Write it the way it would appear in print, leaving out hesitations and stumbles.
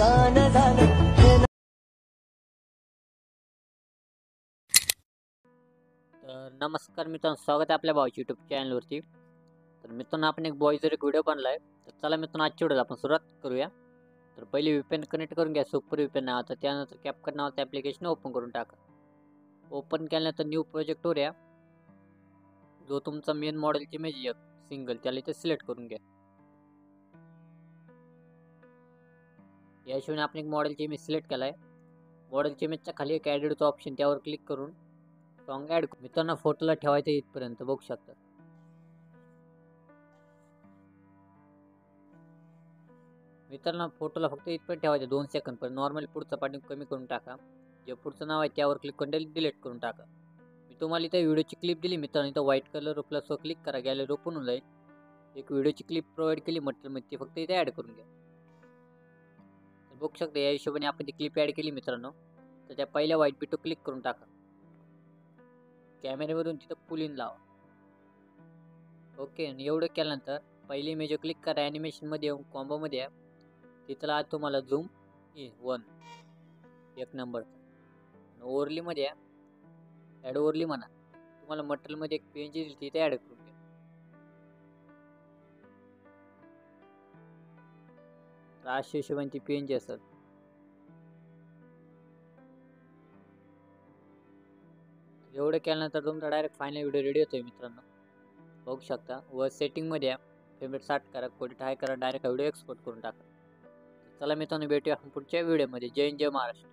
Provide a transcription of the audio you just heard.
छान झालं हे तर नमस्कार मित्रांनो, स्वागत आहे आपल्या भावाच्या यूट्यूब चॅनलवरती. तर मित्रांनो, आपण एक बॉयजर एक व्हिडिओ बनला आहे. तर चला मित्रांनो, आजच्या व्हिडिओला आपण सुरुवात करूया. तर पहिले VPN कनेक्ट करून घ्या, सुपर VPN नावाचं. त्यानंतर CapCut नावाचं ॲप्लिकेशन ओपन करून टाका. ओपन केल्यानंतर न्यू प्रोजेक्टवर या. जो तुमचा मेन मॉडेलची इमेज आहे सिंगल, त्याला इथे सिलेक्ट करून घ्या. याशिवाय आपण एक मॉडेलची इमेज सिलेक्ट केला आहे. मॉडेलची इमेजच्या खाली एक ॲडिटचं ऑप्शन, त्यावर क्लिक करून सॉन्ग ॲड. मित्रांनो, फोटोला ठेवायचं इथपर्यंत बघू शकता. मित्रांनो, फोटोला फक्त इथपर्यंत ठेवायचं 2 सेकंद, पण नॉर्मली पुढचं पाठी कमी करून टाका. जे पुढचं नाव आहे त्यावर क्लिक करून डिलीट करून टाका. मी तुम्हाला इथं व्हिडिओची क्लिप दिली मित्रांनो, इथं व्हाईट कलर प्लसवर क्लिक करा, गॅलरी ओपन होऊन जाईल. एक व्हिडिओची क्लिप प्रोव्हाइड केली मटेरियलमध्ये, ती फक्त इथे ॲड करून घ्या. तर बघू शकता या हिशोबाने आपण ती क्लिप ॲड केली मित्रांनो. तर त्या पहिल्या व्हाईट बिटवर क्लिक करून टाका. कॅमेऱ्यामधून तिथं पुल इन लावा. ओके, आणि एवढं केल्यानंतर पहिली इमेज क्लिक करा, ॲनिमेशनमध्ये येऊन कॉम्बोमध्ये या. तिथला आज तुम्हाला झूम इन 1 एक नंबर. ओव्हरलीमध्ये या, ॲड ओव्हरली म्हणा. तुम्हाला मटेरियलमध्ये एक पेज येईल, तिथे ॲड करून घ्या. तर अशा हिशोबाने ती पेज असेल. एवढं केल्यानंतर तुमचा डायरेक्ट फायनल व्हिडिओ रेडी होतोय मित्रांनो. बघू शकता. वर सेटिंगमध्ये या, फेवरेट स्टार्ट करा, क्वालिटी हाय करा, डायरेक्ट व्हिडिओ एक्सपोर्ट करून टाका. चला मित्रांनो, भेटूया पुढच्या व्हिडिओमध्ये. जय हिंद, जय महाराष्ट्र.